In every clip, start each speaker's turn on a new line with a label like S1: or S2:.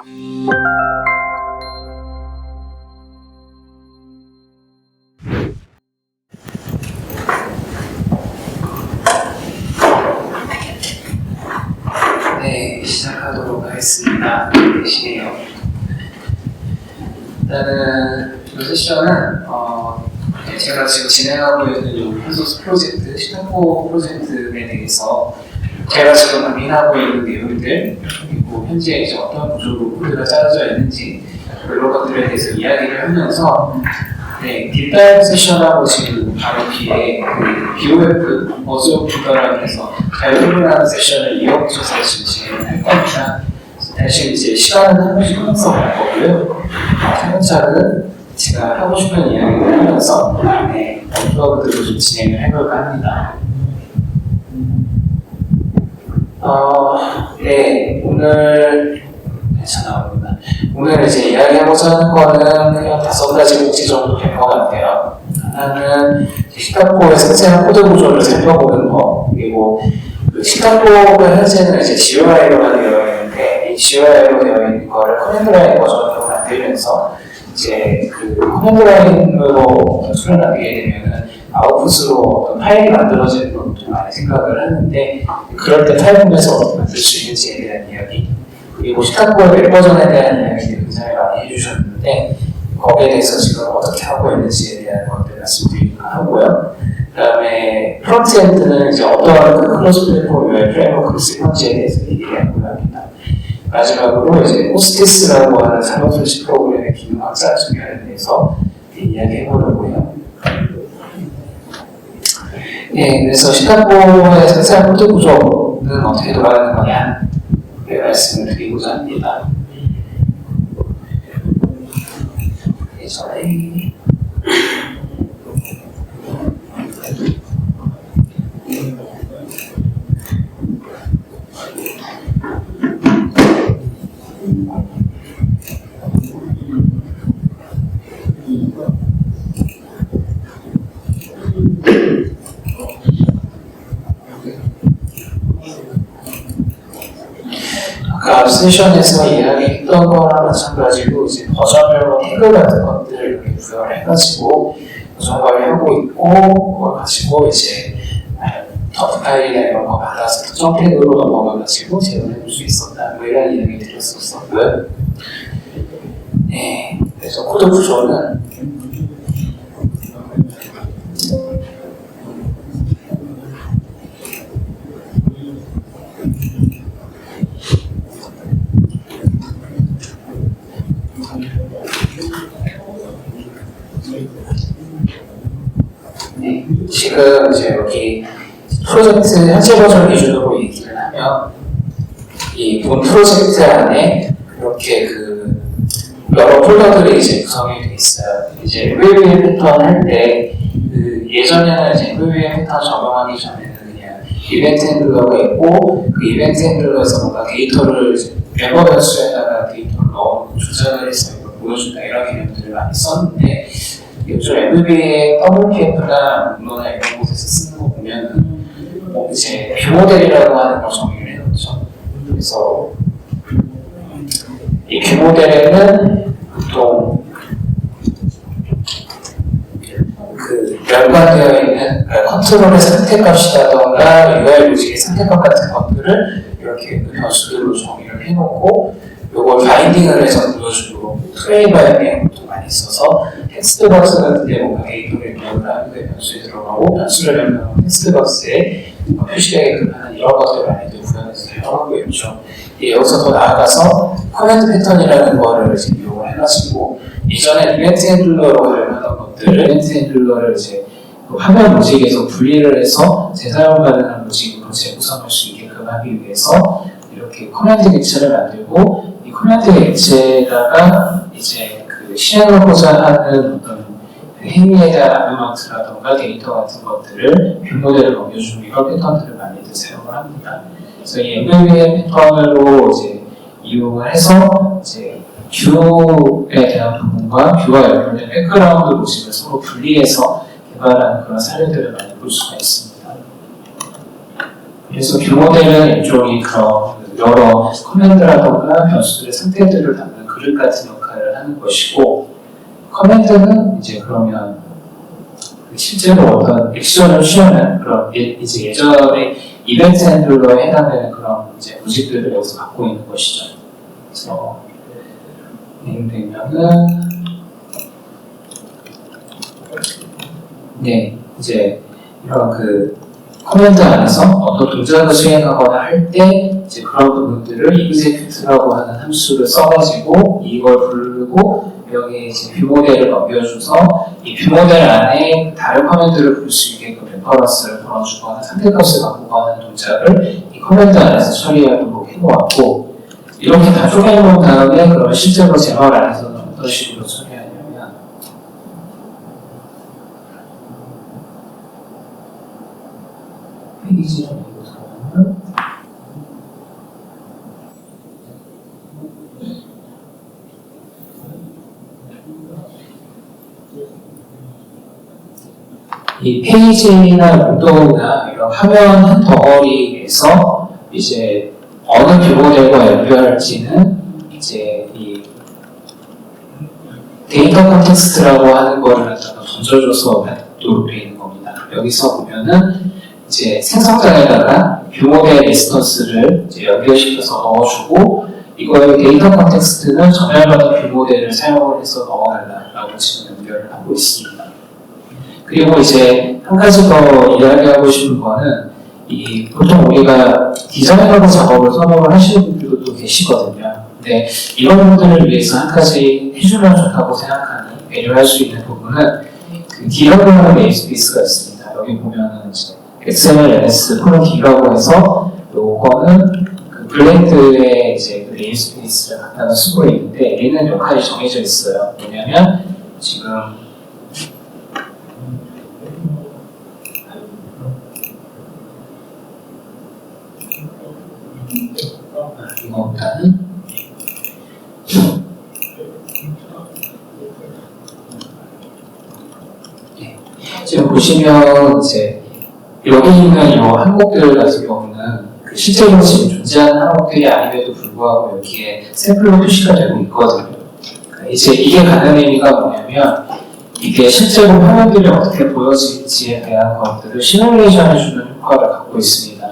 S1: 네, 시작하도록 하겠습니다. 계시네요. 일단은 이 세션은 제가 지금 진행하고 있는 이 오픈소스 프로젝트, 시동포 프로젝트에 대해서 제가 지금 고민하고 있는 내용들, 그리고 현재 이제 어떤 구조로 코드가 짜여져 있는지 이런 것들에 대해서 이야기를 하면서 딥다이브 세션하고 지금 바로 뒤에 그 BOF, 버즈업 부더라고 해서 잘 훈련하는 세션을 이어붙여서 지금 진행을 할 겁니다. 대신 이제 시간은 한 번씩 끊어서 갈 거고요. 차근차근 제가 하고 싶은 이야기를 하면서 플러그들로 좀 진행을 해볼까 합니다. 오늘 괜찮아요. 오늘 이제 이야기하고자 하는 거는 그냥 5가지 목적 정도 될 것 같아요. 하나는 시카고의 생생한 코드 구조를 살펴보는 거, 그리고 그 시카고가 현재는 이제 GUI로만 되어 있는데 이 GUI로 되어 있는 거를 커맨드 라인 버전으로 만들면서 이제 그 커맨드 라인으로 수련하게 되면은 아웃풋으로 어떤 파일이 만들어지는 것도 많이 생각을 하는데 그럴 때 파일 분에서 어떻게 만들 수 있는지에 대한 이야기, 그리고 시카고의 웹 버전에 대한 이야기를 굉장히 많이 해주셨는데 거기에 대해서 지금 어떻게 하고 있는지에 대한 것들 말씀드리기도 하고요. 그 다음에 프론트엔드는 이제 어떤 클로즈 플랫폼 UI 프레임워크를 쓸 건지에 대해서 얘기를 해보려 합니다. 마지막으로 이제 호스티스라고 하는 산업 소식 프로그램의 기능 확장 측면에 대해서 이야기해보려고요. 그래서 시카고의 생산 코드 구조는 어떻게 돌아가는 거냐 말씀을 드리고자 합니다. 예전에 앞 세션에서 이야기했던 거랑 마찬가지로 이제 버전별로 태그 같은 것들을 이렇게 구현을 해가지고 버전 관리하고 있고 그걸 가지고 이제 더프 파일이나 이런 거 받아서 특정 태그로 넘어가가지고 제어를 해볼 수 있었다. 뭐 이런 이야기 드렸었고요. 그래서 코드 구조는 지금 이제 여기 프로젝트 현재 버전 기준으로 얘기를 하면 이 본 프로젝트 안에 이렇게 그 여러 폴더들이 이제 구성이 되어 있어요. 이제 MVVM 패턴 할 때 그 예전에는 이제 MVVM 패턴 적용하기 전에는 그냥 이벤트 핸들러가 있고 그 이벤트 핸들러에서 뭔가 데이터를 멤버 변수에다가 데이터를 넣어 조작을 해서 이걸 보여준다 이런 개념들을 많이 썼는데 요즘 MVV의 WPF나 문어나 이런 곳에서 쓰는 거 보면 이제 뷰 모델이라고 하는 걸 정의를 해놓죠. 그래서 이 뷰 모델에는 보통 그 연관되어 있는 컨트롤의 선택값이라던가 UI 로직의 선택값 같은 것들을 이렇게 변수들로 정의를 해놓고 요걸 바인딩을 해서 보여주도록 트레이 바인딩 것도 많이 써서 텍스트 박스 같은 데 뭔가 데이터를 입력을 하는데 변수에 들어가고 변수를 변경하고 텍스트 박스에 표시되게끔 하는 이런 것들을 많이들 구현해서 사용하고 있죠. 여기서 더 나아가서 커맨드 패턴이라는 거를 이제 이용을 해가지고 이전에 이벤트 핸들러로 활용하던 것들을 이벤트 핸들러를 이제 화면 로직에서 분리를 해서 재사용 가능한 로직으로 재구성할 수 있게끔 하기 위해서 이렇게 커맨드 객체를 만들고 이 커맨드 객체에다가 이제 그 실행하고자 하는 어떤 행위에 대한 아르마운트라던가 데이터 같은 것들을 뷰 모델을 넘겨주고 이런 패턴들을 많이들 사용을 합니다. 그래서 이 MVVM 패턴으로 이제 이용을 해서 이제 뷰에 대한 부분과 뷰와 연결된 백그라운드 로직을 서로 분리해서 개발하는 그런 사례들을 많이 볼 수가 있습니다. 그래서 뷰 모델은 일종의 그런 여러 커맨드라던가 변수들의 상태들을 담는 그릇 같은 역할을 하는 것이고, 커맨드는 이제 그러면 실제로 어떤 액션을 취하는 그런 이제 예전에 이벤트 핸들러에 해당되는 그런 이제 무직들을 여기서 갖고 있는 것이죠. 그래서 예를 들면은 네 이제 이런 그 커맨드 안에서 어떤 동작을 수행하거나 할 때 이제 그런 부분들을 execute라고 하는 함수를 써가지고 이걸 부르고 여기 이제 뷰 모델을 넘겨줘서 이 뷰 모델 안에 다른 커맨드를 부를 수 있게끔 레퍼런스를 걸어주거나 상태값을 바꾸거나 하는 동작을 이 커맨드 안에서 처리하도록 해놓았고, 이렇게 다 쪼개놓은 다음에 그러면 실제로 제말 안에서는 어떤 식으로 처리하냐면 페이지 좀 이거 들어가면 이 페이지나 윈도우나 이런 화면 한 덩어리에서 이제 어느 뷰 모델과 연결할지는 이제 이 데이터 컨텍스트라고 하는 거를 갖다가 던져줘서 하도록 되어 있는 겁니다. 여기서 보면은 이제 생성장에다가 뷰 모델 인스턴스를 이제 연결시켜서 넣어주고, 이거의 데이터 컨텍스트는 전열받은 뷰 모델을 사용을 해서 넣어달라라고 지금 연결을 하고 있습니다. 그리고 이제 한 가지 더 이야기하고 싶은 거는, 이 보통 우리가 디자이너로 작업을 선호를 하시는 분들도 또 계시거든요. 근데 이런 분들을 위해서 한 가지 해주면 좋다고 생각하는, 배려할 수 있는 부분은 그 D라고 네임스페이스가 있습니다. 여기 보면은 이제 XML/NS D라고 해서 요거는 그 블렌드의 이제 그 네임스페이스를 갖다가 쓰고 있는데, 얘는 역할이 정해져 있어요. 뭐냐면 지금 이거보다는 네. 지금 보시면 이제 여기 있는 이 항목들 같은 경우는 그 실제로 지금 존재하는 항목들이 아님에도 불구하고 여기에 샘플로 표시가 되고 있거든요. 그러니까 이제 이게 가는 의미가 뭐냐면, 이게 실제로 화면들이 어떻게 보여질지에 대한 것들을 시뮬레이션 해주는 효과를 갖고 있습니다.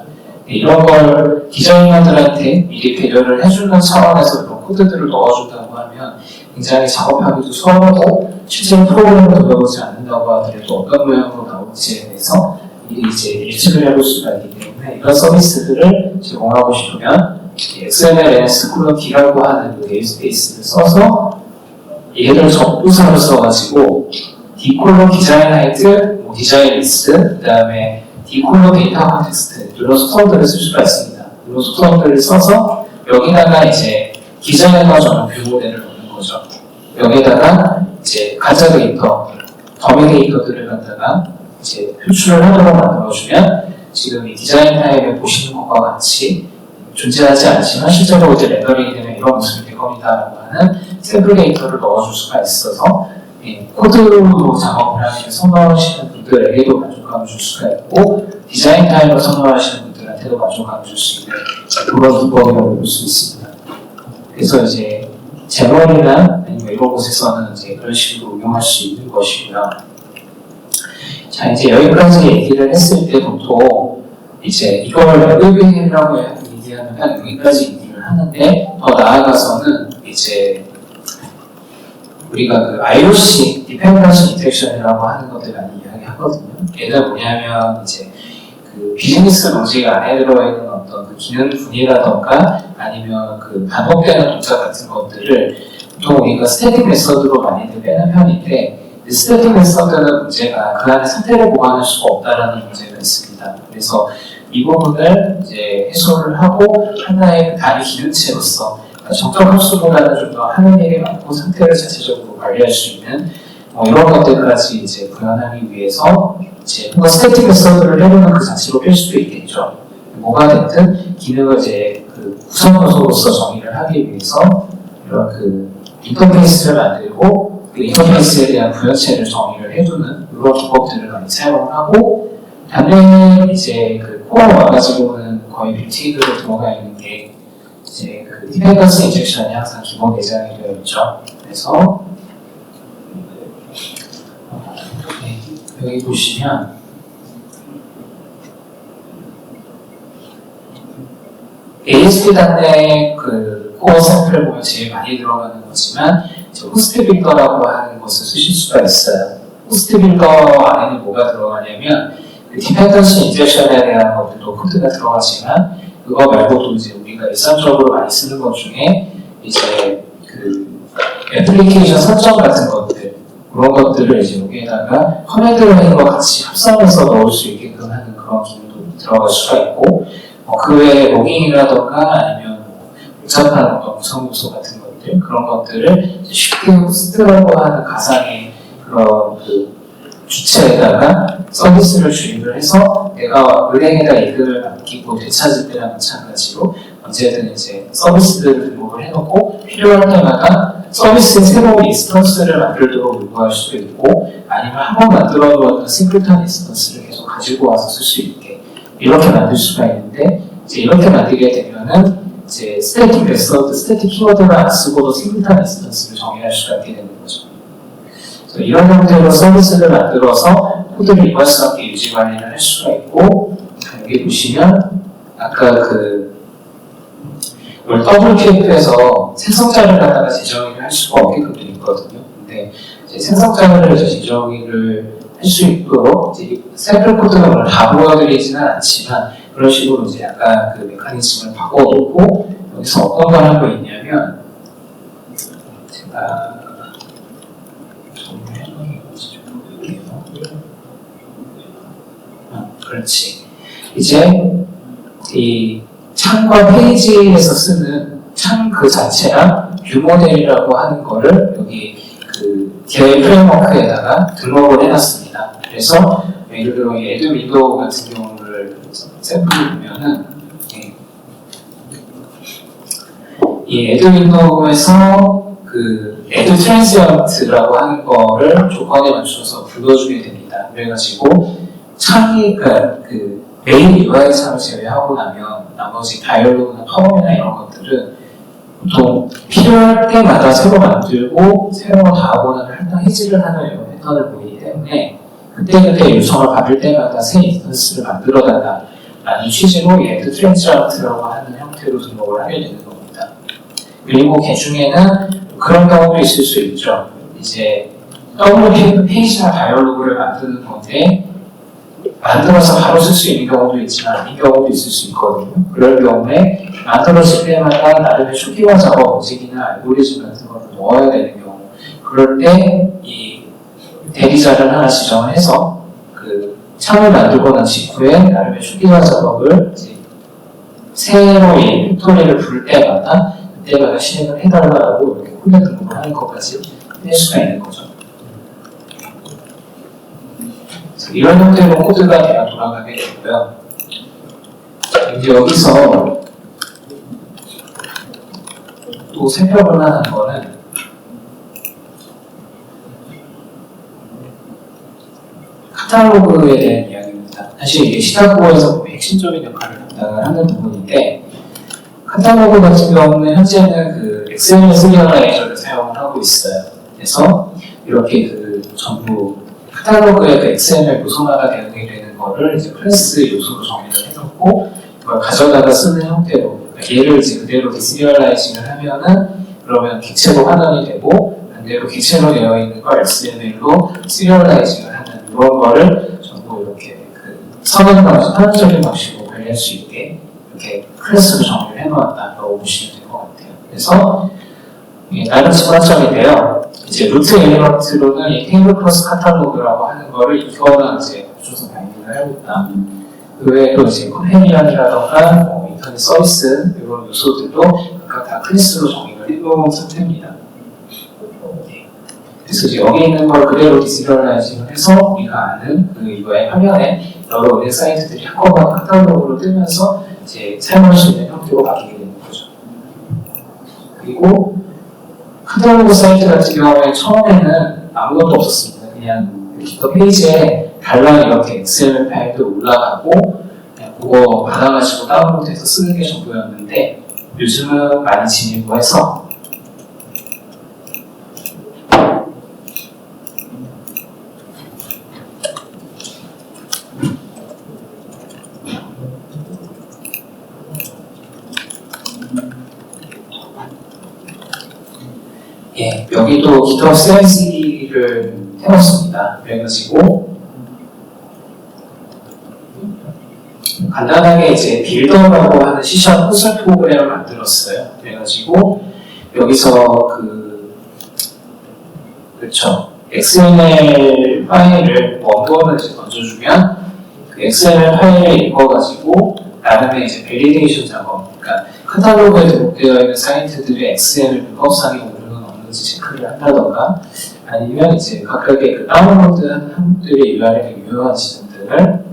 S1: 이런 걸 디자이너들한테 미리 배려를 해주는 차원에서 이런 코드들을 넣어준다고 하면 굉장히 작업하기도 수월하고, 실제로 프로그램을 돌려보지 않는다고 하더라도 어떤 모양으로 나올지에 대해서 미리 이제 예측을 해볼 수가 있기 때문에, 이런 서비스들을 제공하고 싶으면 XML/NS D라고 하는 그 네임스페이스를 써서 얘를 접두사로 써가지고 D 디자인 하이트, 디자인 리스트, 그 다음에 D 데이터 컨텍스트 이런 속성들을 쓸 수가 있습니다. 이런 속성들을 써서 여기다가 이제 디자인과 전용 뷰 모델을 넣는 거죠. 여기다가 이제 가짜 데이터, 더미 데이터들을 갖다가 이제 표출을 하도록 만들어주면 지금 이 디자인 타입에 보시는 것과 같이 존재하지 않지만 실제로 이제 렌더링이 되면 이런 모습이 될 겁니다라고 하는 샘플 데이터를 넣어줄 수가 있어서 코드로 작업을 하시는 선호하시는 분들에게도 만족감을 줄 수가 있고, 디자인 타입을 선호하시는 분들한테도 만족감을 줄 수 있는 그런 기법이라고 볼 수 있습니다. 그래서 이제 제너럴이나 아니면 이런 곳에서는 이제 그런 식으로 응용할 수 있는 것이고요. 자, 이제 여기까지 얘기를 했을 때 보통 이제 이걸 웹이라고 얘기하면 여기까지 얘기를 하는데, 더 나아가서는 이제 우리가 그 IOC, Dependency Injection이라고 하는 것들 많이 이야기하거든요. 얘는 뭐냐면 이제 그 비즈니스 로직 안에 들어있는 어떤 그 기능 분위라던가 아니면 그 반복되는 동작 같은 것들을 보통 우리가 스태틱 메서드로 많이들 빼는 편인데, 스태틱 메서드는 문제가 그 안에 상태를 보관할 수가 없다라는 문제가 있습니다. 그래서 이 부분을 이제 해소를 하고 하나의 단위 기능체로서 정적 흡수보다는 좀 더 하는 일이 많고 상태를 자체적으로 관리할 수 있는 이런 것들까지 이제 구현하기 위해서 이제 뭔가 스태틱 메서드를 해보면 그 자체로 뺄 수도 있겠죠. 뭐가 됐든 기능을 이제 그 구성 요소로서 정의를 하기 위해서 이런 그 인터페이스를 만들고 그 인터페이스에 대한 부연체를 정의를 해두는 이런 기법들을 많이 사용을 하고, 반면에 이제 그 코어 와가지고는 거의 뷰티그로 들어가 있는 게 이제 그 디펜던스 인젝션이 항상 기본 내장이 되어 있죠. 그래서 여기 보시면 ASP 단내 그 코어 샘플을 보면 제일 많이 들어가는 거지만 호스트 빌더라고 하는 것을 쓰실 수가 있어요. 호스트 빌더 안에는 뭐가 들어가냐면 그 디펜던시 인젝션에 대한 것들도 코드가 들어가지만 그거 말고도 이제 우리가 일상적으로 많이 쓰는 것 중에 이제 그 애플리케이션 설정 같은 것들 그런 것들을 이제 여기에다가 커맨드 라인과 같이 합성해서 넣을 수 있게끔 하는 그런 기능도 들어갈 수가 있고 그 외에 로깅이라던가 아니면 복잡한 어떤 구성 요소 같은 것들 그런 것들을 쉽게 호스트라고 하는 가상의 그런 그 주체에다가 서비스를 주입을 해서 내가 은행에다 이득을 맡기고 되찾을 때랑 마찬가지로 언제든 이제 서비스들을 등록을 해놓고 필요할 때마다 서비스의 새로운 인스턴스를 만들도록 요구할 수도 있고 아니면 한번 만들어 두었던 싱글턴 인스턴스를 계속 가지고 와서 쓸 수 있게 이렇게 만들 수가 있는데 이제 이렇게 만들게 되면은 이제 스태틱 메서드, 스태틱 키워드를 안 쓰고도 싱글턴 인스턴스를 정의할 수가 있게 되는 거죠. 그래서 이런 형태로 서비스를 만들어서 코드를 일관성있게 유지 관리를 할 수가 있고 여기 보시면 아까 그 WPF에서 생성자를 갖다가 재정의를 할 수가 없게끔 되어 있거든요. 근데 이제 생성자를 재정의를 할 수 있도록 이제 샘플 코드가 물론 다 보여드리지는 않지만 그런 식으로 이제 약간 그 메커니즘을 바꿔놓고 여기서 어떤 걸 하고 있냐면 제가 그렇지. 이제 이 창과 페이지에서 쓰는 창 그 자체랑 뷰 모델이라고 하는 거를 여기 그 DI 프레임워크에다가 등록을 해놨습니다. 그래서 예를 들어 이 애드 윈도우 같은 경우를 샘플을 보면은 이 애드 윈도우에서 그 애드 트랜지언트라고 하는 거를 조건에 맞춰서 불러주게 됩니다. 그래가지고 창이 그 메인 UI 창을 제외하고 나면 나머지 다이얼로그나 파워나 이런 것들은 보통 필요할 때마다 새로 만들고 새로 다 하고 나면 할당 해지를 하는 이런 패턴을 보이기 때문에 그때그때 요청을 받을 때마다 새 인스턴스를 만들어달라 라는 취지로 애드 트랜지언트라고 하는 형태로 등록을 하게 되는 겁니다. 그리고 걔 중에는 그런 경우도 있을 수 있죠. 이제 WPF 페이지나 다이얼로그를 만드는 건데 만들어서 바로 쓸 수 있는 경우도 있지만 아닌 경우도 있을 수 있거든요. 그럴 경우에 만들어질 때마다 나름의 초기화 작업 움직이나 알고리즘 같은 걸 넣어야 되는 경우 그럴 때 이 대리자를 하나 지정을 해서 그 창을 만들고 난 직후에 나름의 초기화 작업을 이제 새로 이 팩토리를 부를 때마다 그때마다 실행을 해달라고 이렇게 코드 등록을 하는 것까지 할 수가 있는 거죠. 이런 형태로 코드가 그냥 돌아가게 되고요. 이제 여기서 또 살펴볼 만한 거는 카탈로그에 대한 이야기입니다. 사실 이게 시다고에서 핵심적인 역할을 담당을 하는 부분인데 카탈로그 같은 경우는 현재는 그 XML 시리얼라이저를 사용을 하고 있어요. 그래서 이렇게 그 전부 카탈로그의 그 XML 요소마다 대응이 되는 거를 이제 클래스 요소로 정의를 해놓고 그걸 가져다가 쓰는 형태로 그러니까 얘를 이제 그대로 디시리얼라이징을 하면은 그러면 객체로 환원이 되고 반대로 객체로 되어 있는 걸 XML로 시리얼라이징을 하는 이런 거를 전부 이렇게 그 선언적인 방식으로 관리할 수 있게 이렇게 클래스로 정의를 해놓았다고 보시면 될 것 같아요. 그래서 다른 관점인데요. 이제 루트 엘리먼트로는 이 테이블 플러스 카탈로그라고 하는 거를 이거는 이제 붙여서 바인딩을 하고 있다. 그 외에 또 이제 컴패니언이라던가 인터넷 서비스 이런 요소들도 각각 다 클래스로 정의를 해놓은 상태입니다. 그래서 이제 여기 있는 걸 그대로 디시리얼라이징을 해서 우리가 아는 그 이거의 화면에 여러 은행 사이트들이 한꺼번에 카탈로그로 뜨면서 이제 사용할 수 있는 형태로 바뀌게 되는 거죠. 그리고 카탈로그 사이트 같은 경우에 처음에는 아무것도 없었습니다. 그냥 기터 페이지에 달랑 이렇게 XML 파일도 올라가고 그냥 그거 받아가지고 다운로드해서 쓰는 게 전부였는데 요즘은 많이 지니고 해서 예, 여기도 GitHub CI/CD를 해봤습니다. 그래가지고 간단하게 이제 빌더라고 하는 C# 콘솔 프로그램을 만들었어요. 그래가지고 여기서 그렇죠. XML 파일을 원본을 이제 던져주면 그 XML 파일을 읽어가지고 나름의 이제 밸리데이션 작업, 그러니까 카탈로그에 등록되어 있는 사이트들의 XML 백업상의 오류는 없는지 체크를 한다던가, 아니면 이제 각각의 그 다운로드한 항목들의 URL에 유효한 지점들을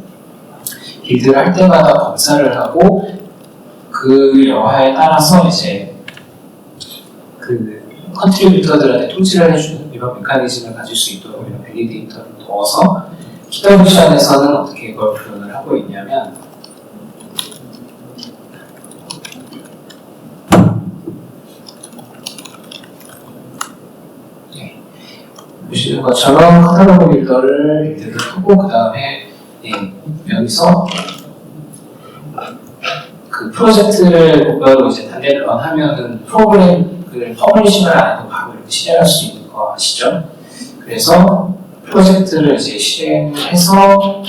S1: 빌드를 할 때마다 검사를 하고 그 여하에 따라서 이제 그 컨트리뷰터들한테 통지를 해주는 이런 메커니즘을 가질 수 있도록 이런 밸리데이터를 넣어서 GitHub 에서는 어떻게 이걸 구현을 하고 있냐면 보시는 것처럼 카탈로그 빌더를 빌드를 하고 그 다음에 여기서 그 프로젝트를 목표로 이제 단계를 런하면은 프로그램을 퍼블리싱을 안 해도 바로 이렇게 실행할 수 있는 거 아시죠? 그래서 프로젝트를 이제 실행해서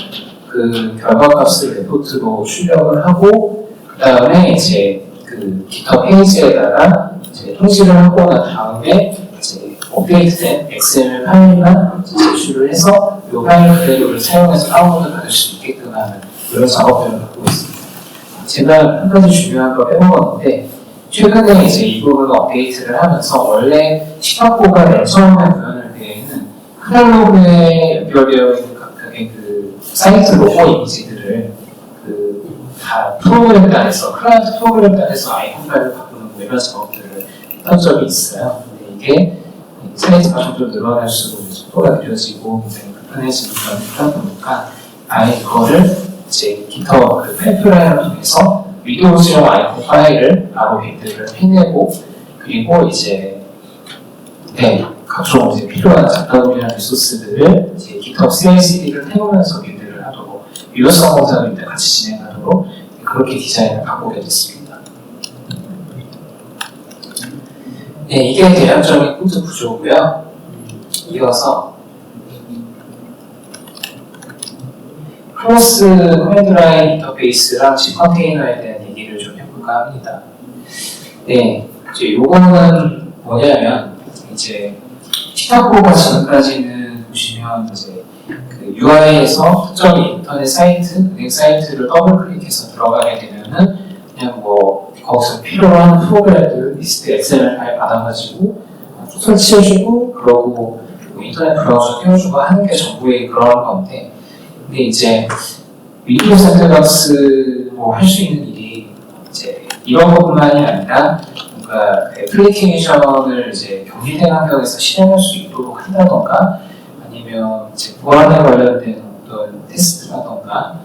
S1: 그 결과값을 레포트로 출력을 하고 그 다음에 이제 그 GitHub 페이지에다가 이제 통지를 하고 난 다음에 이제 업데이트된 XML 파일만 제출을 해서 이 파일 그대로를 사용해서 다운로드 받을 수 있게끔 하는 이런 작업들을 갖고 있습니다. 제가 한 가지 중요한 걸 빼먹었는데 최근에 이제 이 부분을 업데이트를 하면서 원래 시각고가 맨 처음에 구현할 때에는 카탈로그에 연결되어 있는 각각의 그 사이트 로고 이미지들을 다 프로그램 단에서 클라이언트 프로그램 단에서 아이콘 파일을 바꾸는 이런 작업들을 했던 적이 있어요. 근데 이게 사이트가 점점 늘어날수록 속도가 느려지고 굉장히 불편해지는 그런 하다 보니까 아예 이거를 이제 GitHub 그 파이프라인을 통해서 위도우즈용 아이콘 파일을 바로 빌드를 해내고 그리고 이제 각종 이제 필요한 작가들이나 리소스들을 이제 GitHub CI/CD를 태우면서 빌드를 하도록 유효성 검사를 이제 같이 진행하도록 그렇게 디자인을 바꾸게 됐습니다. 이게 대략적인 코드 구조고요. 이어서 클로스 커맨드 라인 인터페이스랑 집 컨테이너에 대한 얘기를 좀 해볼까 합니다. 이제 요거는 뭐냐면 이제 시타코가 지금까지는 보시면 이제 그 UI에서 특정 인터넷 사이트, 은행 사이트를 더블 클릭해서 들어가게 되면은 그냥 뭐 거기서 필요로 하는 프로그램들 리스트 XML 파일 받아가지고 설치해주고 그러고 뭐 인터넷 브라우저 띄워주고 하는 게 전부의 그런 건데, 근데 이제 위도우 샌드박스로 할 수 있는 일이 이제 이런 것뿐만이 아니라 뭔가 애플리케이션을 이제 격리된 환경에서 실행할 수 있도록 한다던가 아니면 이제 보안에 관련된 어떤 테스트라던가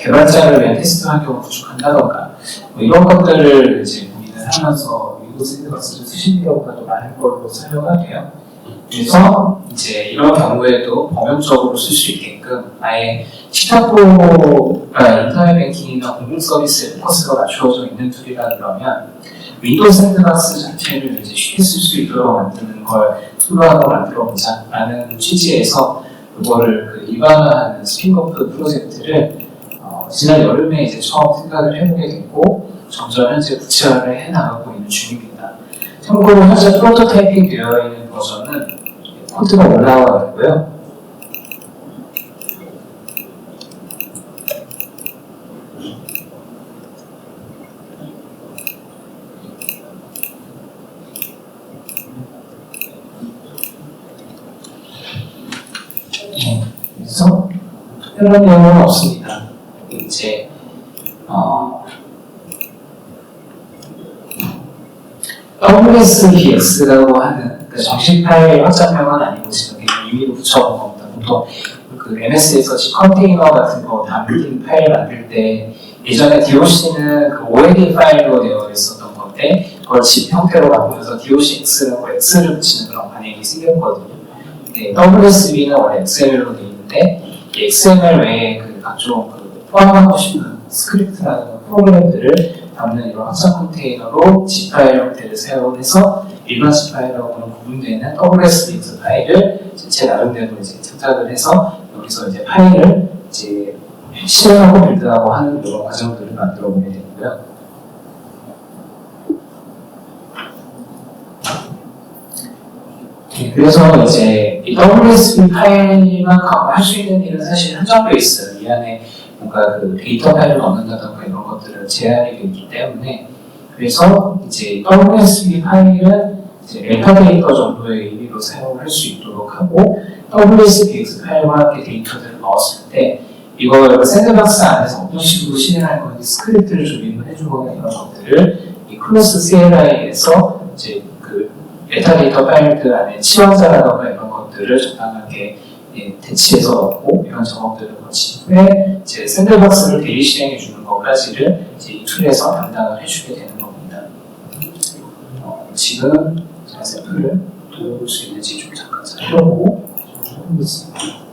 S1: 개발자를 위한 테스트 환경을 구축한다던가 뭐 이런 것들을 이제 고민을 하면서 위도우 샌드박스를 쓰시는 경우가 더 많을 걸로 설명하게요. 그래서 이제 이런 경우에도 범용적으로 쓸 수 있게끔 아예 시타코가 인터넷 뱅킹이나 공공 서비스에 포커스가 맞추어져 있는 툴이라 그러면 윈도우 샌드박스 자체를 이제 쉽게 쓸 수 있도록 만드는 걸 소로하고 만들어보자라는 취지에서 그거를 그 일반화하는 스핀오프 프로젝트를 지난 여름에 이제 처음 생각을 해보게 됐고 점점 현재 구체화를 해나가고 있는 중입니다. 참고로 현재 프로토타이핑 되어 있는 버전은 코드가 올라와 있고요. 그래서 특별한 내용은 없습니다. 이제 WSBX라고 하는 그 정식 파일 확장명은 아니고 지금 그냥 임의로 붙여본 겁니다. 보통 그 MS에서 컨테이너 같은 거 담긴 파일 만들 때 예전에 DOC는 그 OLE 파일로 되어 있었던 건데 건데 그걸 집 형태로 바꾸면서 docx라고 x를 붙이는 그런 반응이 생겼거든요. 네, WSB는 원래 XML로 되어 있는데 이 XML 외에 그 각종 포함하고 싶은 스크립트라는 프로그램들을 담는 이런 확장 컨테이너로 zip 파일 형태를 사용해서 일반 zip 파일하고는 구분되는 WSBX 파일을 제 나름대로 이제 장착을 해서 여기서 이제 파일을 이제 실행하고 빌드하고 하는 이런 과정들을 만들어 보게 되고요. 네, 그래서 이제 이 WSB 파일만 할 수 있는 일은 사실 한정되어 있어요. 이 안에 뭔가 그 데이터 파일을 넣는다던가 이런 것들은 제한이 되어 있기 때문에 그래서 이제 WSB 파일은 이제 메타데이터 정도의 의미로 사용을 할 수 있도록 하고 WSBX 파일과 함께 데이터들을 넣었을 때 이거 샌드박스 안에서 어떤 식으로 실행할 건지 스크립트를 조립을 해주거나 이런 것들을 이 클래스 CLI에서 이제 그 메타데이터 파일들 안에 치환자라던가 이런 것들을 적당하게 대치해서 넣고 이런 작업들을 거친 후에 이제 샌드박스를 대리 실행해 주는 것까지를 이제 이 툴에서 담당을 해주게 되는 겁니다. 지금 제가 샘플을 들어볼 수 있는지 좀 잠깐 살펴보고 해보겠습니다.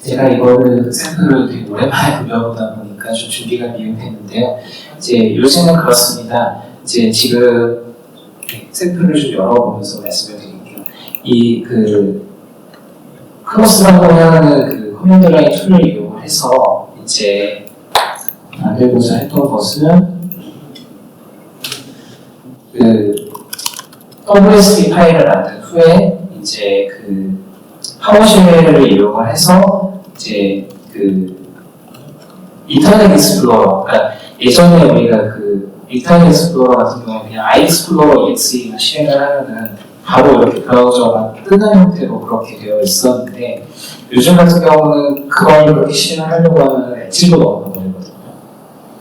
S1: 제가 이거를 샘플을 되게 오랜만에 돌려보다 보니까 좀 준비가 미흡했는데요. 이제 요즘은 그렇습니다. 이제 지금 샘플을 좀 열어보면서 말씀을 드릴게요. 이 크로스라고 하는 그 커맨드 라인 툴을 이용을 해서 이제 만들고자 했던 것은 그 WSB 파일을 만든 후에 이제 그 파워쉘을 이용을 해서 이제 그 인터넷 익스플로러, 그러니까 예전에 우리가 그 인터넷 익스플로러 같은 경우는 그냥 iExplorer EXE만 실행을 하면은 바로 이렇게 브라우저가 뜨는 형태로 그렇게 되어 있었는데 요즘 같은 경우는 그걸 그렇게 실행을 하려고 하면 엣지로 넣어버리거든요.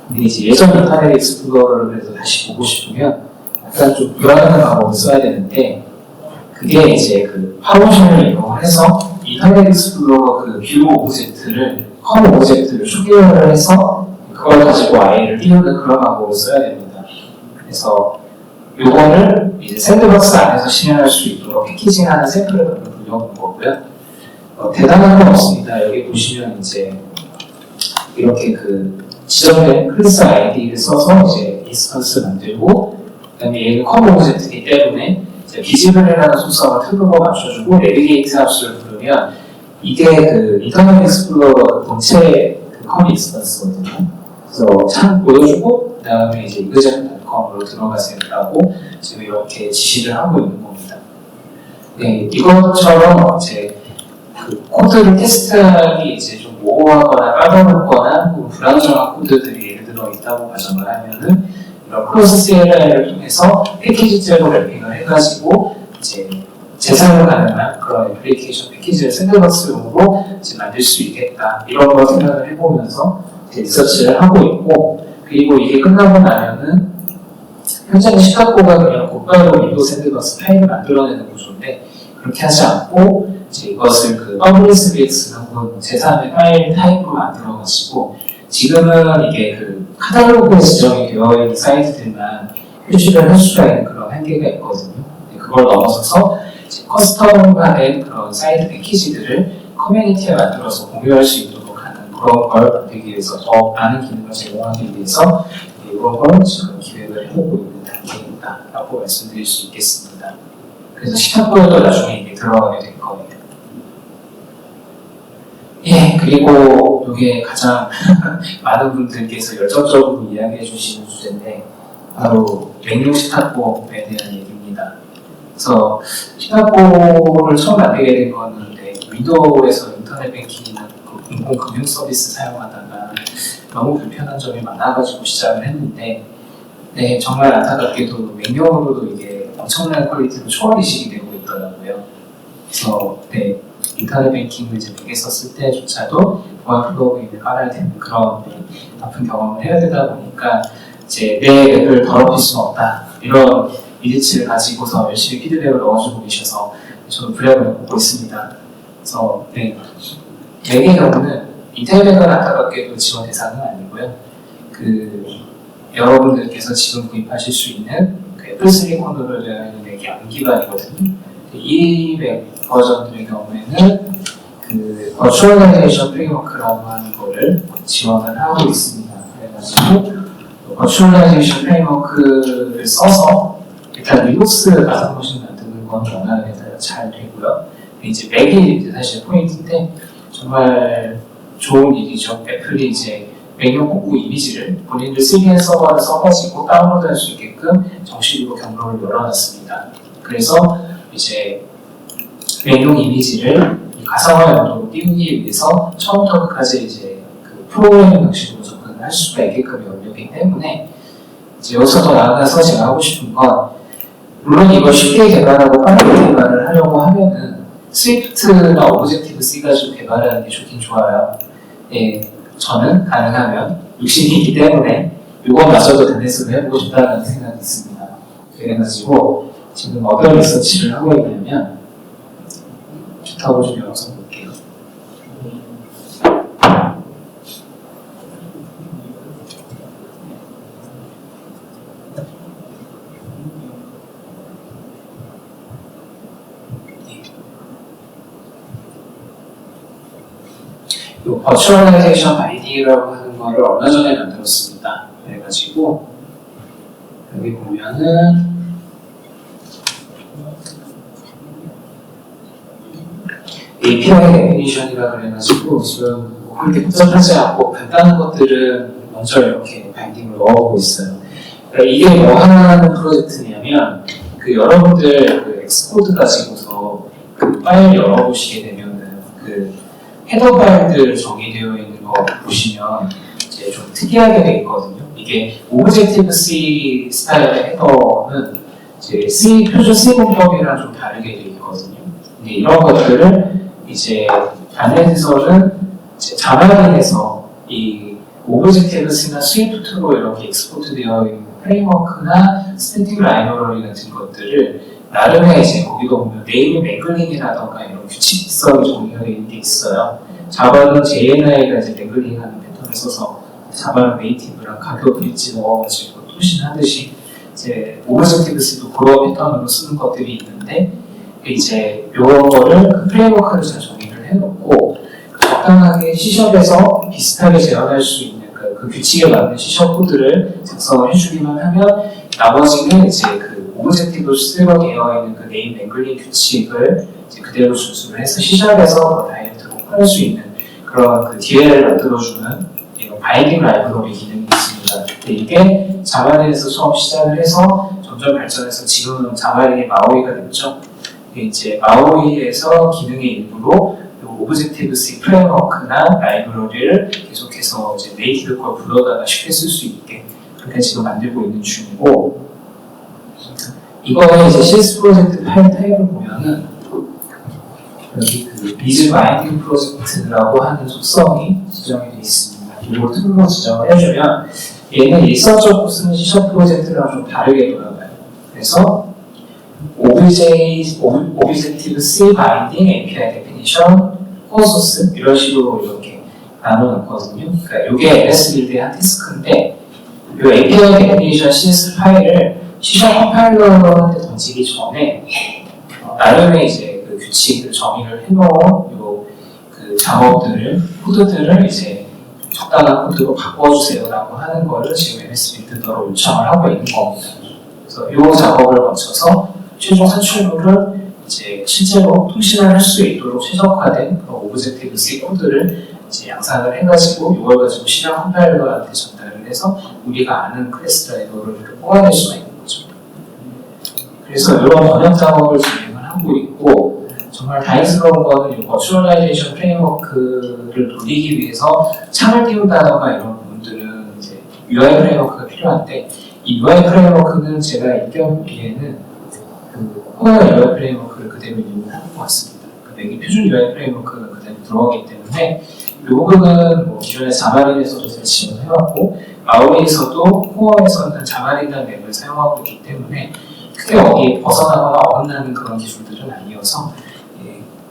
S1: 근데 이제 예전 인터넷 익스플로러를 그래서 다시 보고 싶으면 약간 좀 불안한 방법을 써야 되는데 그게 이제 그 파워쉘을 이용해서 인터넷 익스플로러 그 뷰 오브젝트를 컴 오브젝트를 초기화를 해서 그걸 가지고 아이를 띄우는 그런 방법을 써야 됩니다. 그래서 요거를 이제 샌드박스 안에서 실행할 수 있도록 패키징하는 샘플을 불러온 거고요. 대단한 건 없습니다. 여기 보시면 이제 이렇게 그 지정된 클래스 아이디를 써서 이제 인스턴스 만들고 그다음에 얘는 컴 오브젝트이기 때문에 비지블이라는 속성을 특으로 맞춰주고 내비게이트 합수를 부르면 이게 그 인터넷 익스플로러 본체 그 컴 인스턴스거든요. 그래서 참 보여주고 그 다음에 이제 이그젠.com으로 들어가세요라고 지금 이렇게 지시를 하고 있는 겁니다. 네, 이것처럼 이제 그 코드를 테스트하기 이제 좀 모호하거나 까다롭거나 불안정한 코드들이 예를 들어 있다고 가정을 하면은 이런 크로스 CLI를 통해서 패키지제로 랩핑을 해가지고 이제 재사용 가능한 그런 애플리케이션 패키지를 샌드박스용으로 이제 만들 수 있겠다 이런 걸 생각을 해보면서 리서치를 하고 있고 그리고 이게 끝나고 나면은 현재는 시카고가 그냥 곧바로 윈도우 샌드박스 파일을 만들어내는 구조인데 그렇게 하지 않고 이제 이것을 그 WSBX 혹은 제3의 파일 타입으로 만들어가지고 지금은 이게 그 카탈로그에 지정이 되어 있는 사이트들만 표시를 할 수가 있는 그런 한계가 있거든요. 그걸 넘어서서 커스텀화된 그런 사이드 패키지들을 커뮤니티에 만들어서 공유할 수 있도록 하는 그런 걸 만들기 위해서 더 많은 기능을 제공하기 위해서 이런 걸 지금 기획을 해보고 있는 단계입니다라고 말씀드릴 수 있겠습니다. 그래서 시각보여도 나중에 이게 들어가게 될 거예요. 예, 그리고 이게 가장 많은 분들께서 열정적으로 이야기해 주시는 주제인데 바로 맹용 시탁보에 대한 얘기입니다. 그래서 시탁보를 처음 만들게 된 거는 윈도우에서 인터넷 뱅킹이나 공공 금융 서비스 사용하다가 너무 불편한 점이 많아가지고 시작을 했는데 정말 안타깝게도 맹용으로도 이게 엄청난 퀄리티로 초월이식이 되고 있더라고요. 그래서 인터넷 뱅킹을 이제 되게 썼을 때조차도 보안 플러그인을 깔아야 되는 그런 아픈 경험을 해야 되다 보니까 이제 내 앱을 더럽힐 수는 없다 이런 이디치를 가지고서 열심히 피드백을 넣어주고 계셔서 저도 브레이크를 보고 있습니다. 그래서 맥의 경우는 인텔백은 안타깝게도 지원 대상은 아니고요. 여러분들께서 지금 구입하실 수 있는 애플3 컨트롤러 되어 있는 맥이 암기반이거든요. 이 맥 버전들의 경우에는 버추얼라이제이션 프레임워크라고 하는 거를 지원을 하고 있습니다. 그래가지고 버추얼라이제이션 프레임워크를 써서 일단 리눅스 가상 머신 만드는 건 원활하게 잘 되고요. 이제 맥이 이제 사실 포인트인데 정말 좋은 일이죠. 애플이 이제 맥용 공구 이미지를 본인들 쓰기엔 서버를 써가지고 다운로드할 수 있게끔 정식으로 경로를 열어놨습니다. 그래서 이제 맥용 이미지를 가상화 용도로 띄우기 위해서 처음부터 끝까지 이제 프로그래밍 방식으로 접근을 할 수가 있게끔 열렸기 때문에 이제 여기서 더 나아가서 제가 하고 싶은 건 물론 이걸 쉽게 개발하고 빠르게 개발을 하려고 하면은 스위프트나 오브젝티브 C 가지고 개발하는 게 좋긴 좋아요. 저는 가능하면 욕심이 있기 때문에 이것마저도 댄스를 해보고 싶다는 생각이 있습니다. 그래가지고 지금 어떤 리서치를 하고 있냐면 좋다고 좀 열어서 볼게요. 이 버추얼라이제이션 아이디라고 하는 거를 얼마 전에 만들었습니다. 그래가지고 여기 보면은 API 데피니션이라 그래가지고 지금 그렇게 복잡하지 않고 간단한 것들은 먼저 이렇게 바인딩을 넣어보고 있어요. 그러니까 이게 뭐 하는 프로젝트냐면 여러분들 엑스코드 가지고서 파일 열어보시게 되면은 헤더 파일들 정의되어 있는 거 보시면 이제 좀 특이하게 되어 있거든요. 이게 오브젝티브 C 스타일의 헤더는 이제 표준 C 공법이랑 좀 다르게 되어 있거든요. 근데 이런 것들을 이제 단넷에서는 자바린에서 이 오브젝티브 C나 스위프트로 이렇게 익스포트 되어 있는 프레임워크나 스태틱 라이브러리 같은 것들을 나름의 이제 거기도 보면 네이밍 랭글링이라던가 이런 규칙성이 정의가 되어 있는 게 있어요. 자바는 JNI가 이제 랭글링하는 패턴을 써서 자바는 네이티브랑 가격 브릿지 넣어가지고 토신하듯이 이제 오브젝티브 C도 그런 패턴으로 쓰는 것들이 있는데 이제 이런 거를 프레임워크를 잘 정의를 해놓고 적당하게 C샵에서 비슷하게 재현할 수 있는 그 규칙에 맞는 C샵 코드를 작성을 해주기만 하면 나머지는 이제 오브젝티브 C로 되어 있는 네임 랭글링 규칙을 이제 그대로 준수를 해서 C샵에서 다이렉트로 할 수 있는 그런 DLL을 만들어주는 이런 바인딩 라이브러리 기능이 있습니다. 근데 이게 자바린에서 처음 시작을 해서 점점 발전해서 지금은 자바린이 마오이가 됐죠. 이제 마오이에서 기능의 일부로 오브젝티브 C 프레임워크나 라이브러리를 계속해서 이제 네이티브 걸 불러다가 쉽게 쓸 수 있게 그렇게 지금 만들고 있는 중이고, 이거는 이제 CS 프로젝트 파일 타입을 보면은 여기 비즈 바인딩 프로젝트라고 하는 속성이 지정이 되어 있습니다. 이걸 툴로 지정을 해주면 얘는 일상적으로 쓰는 C# 프로젝트랑 좀 다르게 돌아가요. 그래서 오브젝티브 C 바인딩 API 데피니션 코어 소스 이런 식으로 이렇게 나눠놓거든요. 그러니까 이게 MS 빌드의 한 태스크인데 이 API 데피니션 CS 파일을 시작 컴파일러한테 던지기 전에 나름의 이제 그 규칙을 정의를 해놓은 그 작업들을 코드들을 이제 적당한 코드로 바꿔주세요라고 하는 거를 지금 MS 빌드더로 요청을 하고 있는 겁니다. 그래서 이 작업을 거쳐서 최종 산출물을 이제 실제로 통신을 할 수 있도록 최적화된 그런 오브젝티브 C 코드를 이제 양산을 해가지고 이걸 가지고 시장 컴파일러한테 전달을 해서 우리가 아는 클래스 드라이버를 뽑아낼 수가 있는 거죠. 그래서 이런 번역 작업을 진행을 하고 있고, 정말 다행스러운 거는 이 버추얼라이제이션 프레임워크를 돌리기 위해서 창을 띄운다던가 이런 부분들은 이제 UI 프레임워크가 필요한데, 이 UI 프레임워크는 제가 인견기에는 그 코어 UI 프레임워크를 그대로 이용을 하는 것 같습니다. 그 맥이 표준 UI 프레임워크가 그대로 들어가기 때문에 이 부분은 뭐 기존의 자바린에서도 제가 지원을 해왔고, 마오리에서도 코어에서는 자바린이라는 맵을 사용하고 있기 때문에 크게 어디 벗어나거나 어긋나는 그런 기술들은 아니어서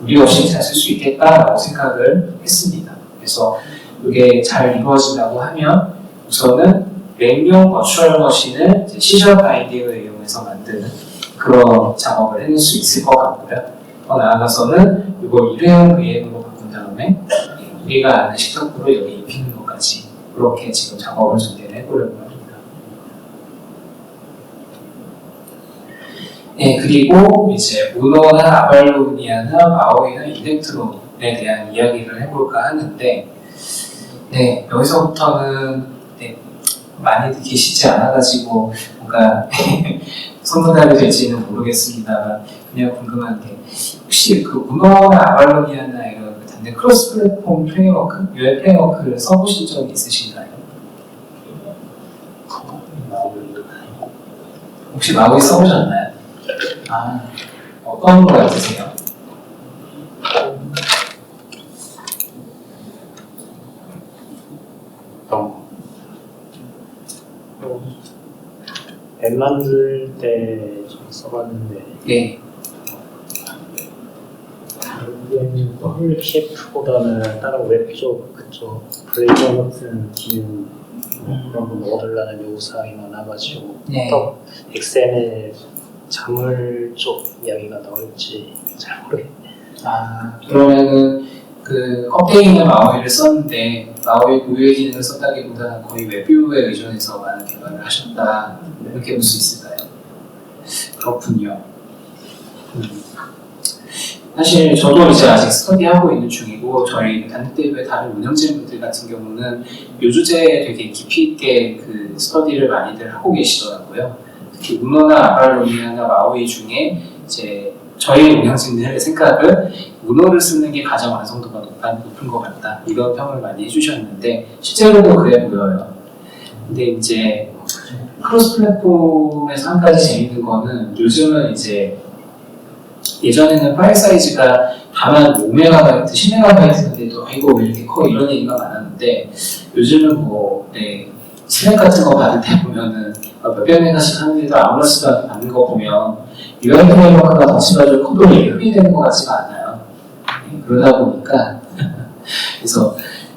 S1: 무리 없이 잘 쓸 수 있겠다라고 생각을 했습니다. 그래서 이게 잘 이루어진다고 하면 우선은 랭용 버추얼 머신을 C# 바인딩을 이용해서 만드는 그런 작업을 해낼 수 있을 것 같고요. 더 나아가서는 이걸 일회용 VM으로 바꾼 다음에 우리가 아는 식탁부로 여기 입히는 것까지 그렇게 지금 작업을 전개를 해보려고 합니다. 네, 그리고 이제 우노나 아발로니아나 마오이나 일렉트론에 대한 이야기를 해볼까 하는데, 네, 여기서부터는 많이들 계시지 않아가지고 뭔가 선분할이 될지는 모르겠습니다만 그냥 궁금한 게, 혹시 그 우노나 아발로니아나 이런 단대 크로스 플랫폼 프레임워크, UI 프레임워크를 써보신 적이 있으신가요? 혹시 마오이 써보셨나요? 아, 어떤 거 같으세요?
S2: 앱 만들 때 좀 써봤는데,
S1: 네.
S2: WPF보다는 다른 웹 쪽 그쪽 브레이저 같은 기능 그런 거 얻으려는 요구사항이 많아가지고
S1: 네.
S2: 또 XML 자물 쪽 이야기가 나올지 잘 모르겠네요.
S1: 아, 그러면은 그 껍데기는 마오이를 썼는데 마오이 고유의 기능을 썼다기보다는 거의 웹뷰에 의존해서 많은 개발을 하셨다, 이렇게 볼 수 있을까요? 그렇군요. 사실 저도 이제 아직 스터디하고 있는 중이고, 저희 단대부의 다른 운영진분들 같은 경우는 요 주제에 되게 깊이 있게 그 스터디를 많이들 하고 계시더라고요. 특히 우노나 아발로니아나 마오이 중에 이제 저희 운영진들의 생각은 우노를 쓰는 게 가장 완성도가 높은 것 같다, 이런 평을 많이 해주셨는데 실제로도 그래 보여요. 근데 이제 크로스 플랫폼에서 한 가지 재밌는 거는, 요즘은 이제 예전에는 파일 사이즈가 다만 5MB, 10MB인데도 아이고 왜 이렇게 커, 이런 얘기가 많았는데, 요즘은 뭐 스낵 같은 거 받을 때 보면은 몇백 메가씩 하는데도 아무렇지도 않은 거 보면 UI 프레임워크가 덧입어져 코드로 이렇게 되는 것 같지가 않아요. 그러다 보니까 그래서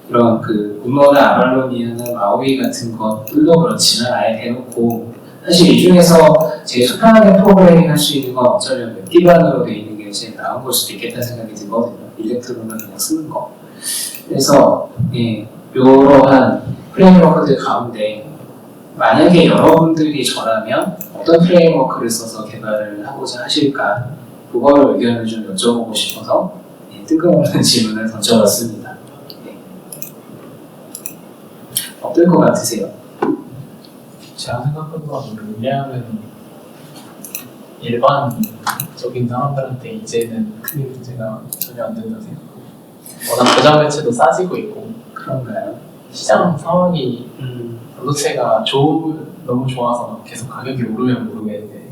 S1: 이런 그 우노나 아발로니아나 마오이 같은 것들도 그렇지만 아예 대놓고, 사실 이 중에서 제일 편하게 프로그래밍 할 수 있는 건 어쩌면 웹 기반으로 되어 있는 게 제일 나은 걸 수도 있겠다는 생각이 들거든요. 일렉트론을 그냥 쓰는 거. 그래서 이러한 프레임워크들 가운데 만약에 여러분들이 저라면 어떤 프레임워크를 써서 개발을 하고자 하실까, 그거를 의견을 좀 여쭤보고 싶어서 뜬금없는 질문을 던져봤습니다. 어떨 것 같으세요?
S3: 제가 생각한 건, 왜냐하면 일반적인 사람들한테 이제는 크게 문제가 전혀 안 된다고 생각하고, 워낙 저장 매체도 싸지고 있고,
S1: 그런가요?
S3: 시장 상황이 반도체가 너무 좋아서 계속 가격이 오르면 모르겠는데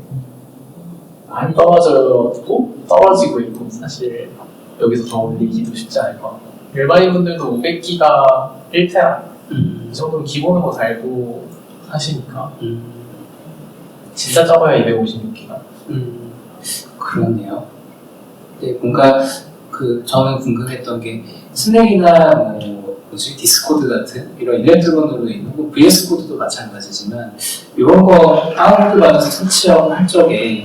S3: 많이 떨어지고 있고, 사실 여기서 더 올리기도 쉽지 않을 것 같고, 일반인분들도 500기가 1테라 이 정도는 기본으로 달고 하시니까 진짜 적어야 256기가.
S1: 그렇네요. 네, 뭔가 저는 궁금했던 게, 스낵이나 뭐
S2: 디스코드 같은 이런 일렉트론으로 있는 거 VS 코드도 마찬가지지만 이런 거 다운로드 받아서 설치하고 할 적에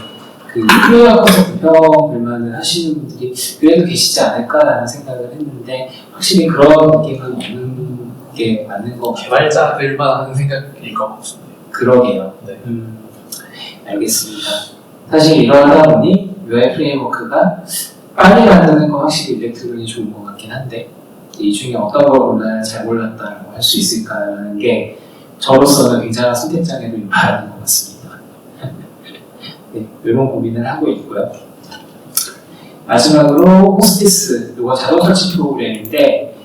S2: 그 플레이어 컴퓨터 불평불만을 하시는 분들이 그래도 계시지 않을까라는 생각을 했는데 확실히 그런 느낌은 없는 게 맞는 것 같아요.
S3: 개발자들만 하는 생각일 것 같습니다.
S2: 그러게요.
S3: 네.
S2: 알겠습니다. 사실 이러다 보니 UI 프레임워크가 빨리 만드는 건 확실히 일렉트론이 좋은 것 같긴 한데 이 중에 어떤 걸 골라야 잘 골랐다고 할 수 있을까라는 게 저로서는 굉장한 선택장애로 임하는 것 같습니다. 네, 이런 고민을 하고 있고요. 마지막으로 호스티스, 이거 자동 설치 프로그램인데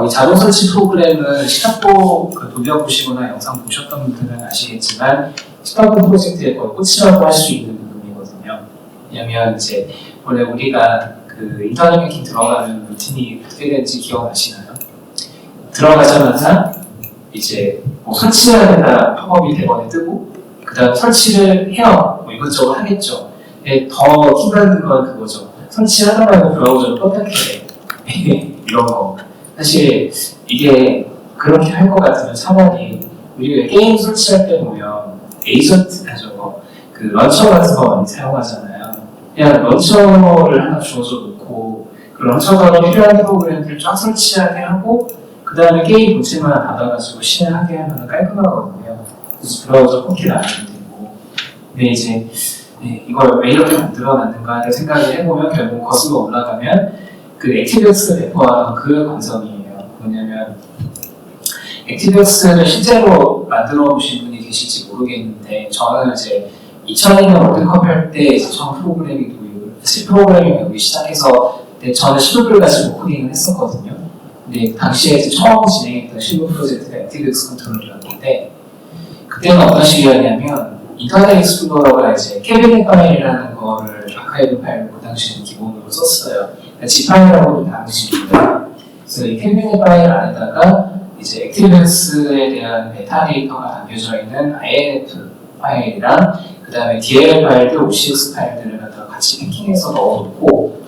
S2: 이 자동 설치 프로그램은 시카고 돌려보시거나 영상 보셨던 분들은 아시겠지만 시카고 프로젝트의 거의 꽃이라고 할 수 있는 부분이거든요. 왜냐면 이제 원래 우리가 그 인터넷 뱅킹 들어가는 루틴이 어떻게 되는지 기억나시나요? 들어가자마자 이제 뭐 설치해야 된다는 팝업이 대번에 뜨고 그 다음 설치를 해요. 뭐 이것저것 하겠죠. 근데 더 힘든 건 그거죠. 설치하다 말고 브라우저를 껐다게 이런 거. 사실 이게 그렇게 할 것 같으면 차라리 우리가 게임 설치할 때 보면 에이전트 하죠. 그 런처 같은 거 많이 사용하잖아요. 그냥 런처를 하나 주어져 놓고 그 런처가 필요한 프로그램들을 쫙 설치하게 하고 그 다음에 게임 본체만 받아가지고 실행하게 하면 깔끔하거든요. 그래서 브라우저 컴퓨터 안 해도 되고. 근데 이제 이걸 왜 이렇게 만들어놨는가를 생각을 해보면 결국 거슬러 올라가면 그 액티브엑스 배포하던 그 관점이에요. 뭐냐면 액티브엑스를 실제로 만들어 보신 분이 계실지 모르겠는데 저는 이제 2002년 월드컵 할 때 이제 처음 프로그래밍 배우기 시작해서 저는 실무를 가지고 코딩을 했었거든요. 근데 당시에 이제 처음 진행했던 실무 프로젝트가 액티브엑스 컨트롤이었는데 그때는 어떤 식이었냐면 인터넷 익스플로러가 이제 캐비넷 파일이라는 거를 아카이브 파일을 그 당시에는 기본으로 썼어요. G파일이라고도 당시입니다. 그래서 이 캐비넷 파일 안에다가 이제 액티브엑스에 대한 메타 데이터가 담겨져 있는 INF 파일이랑 그 다음에 DLL 파일들, OCX 파일들을 갖다가 같이 패킹해서 넣어놓고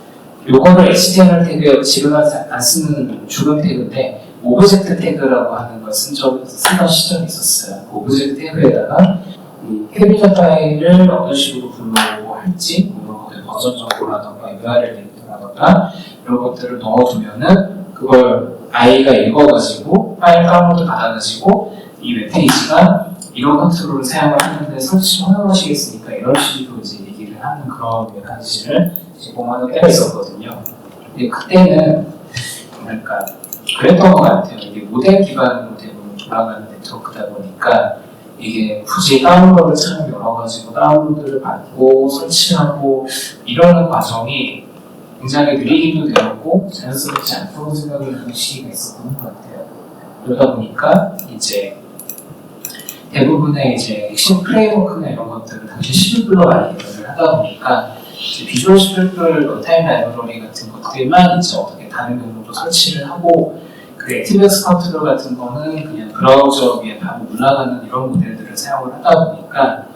S2: 요거를 HTML 태그 지금 안 쓰는 주름 태그인데 오브젝트 태그라고 하는 걸 쓰던 시절이 있었어요. 오브젝트 태그에다가 이 캐비넷 파일을 어떤 식으로 분류하고 할지 뭐 버전 정보라던가 URL 데이터라던가 이런 것들을 넣어두면은 그걸 아이가 읽어가지고 파일 다운로드 받아가지고 이 웹페이지가 이런 컨트롤을 사용을 하는데 설치 허용하시겠습니까? 이런 식으로 이제 얘기를 하는 그런 메커니즘을 제공하는 때가 있었거든요. 근데 그때는 뭐랄까 그랬던 것 같아요. 이게 모델 기반으로 대부분 돌아가는 네트워크다 보니까 이게 굳이 다운로드를 참 열어가지고 다운로드를 받고 설치하고 이러는 과정이 굉장히 느리기도 되었고 자연스럽지 않다고 생각을 하는 시기가 있었던 것 같아요. 그러다 보니까 이제 대부분의 이제 핵심 프레임워크나 이런 것들을 당시 시뷸블로 많이 개발을 하다 보니까 이제 비주얼 시뷸블 런타임 라이브러리 같은 것들만 이제 어떻게 다른 경로도 설치를 하고 그 액티브엑스 컨트롤 같은 거는 그냥 브라우저 위에 바로 올라가는 이런 모델들을 사용을 하다 보니까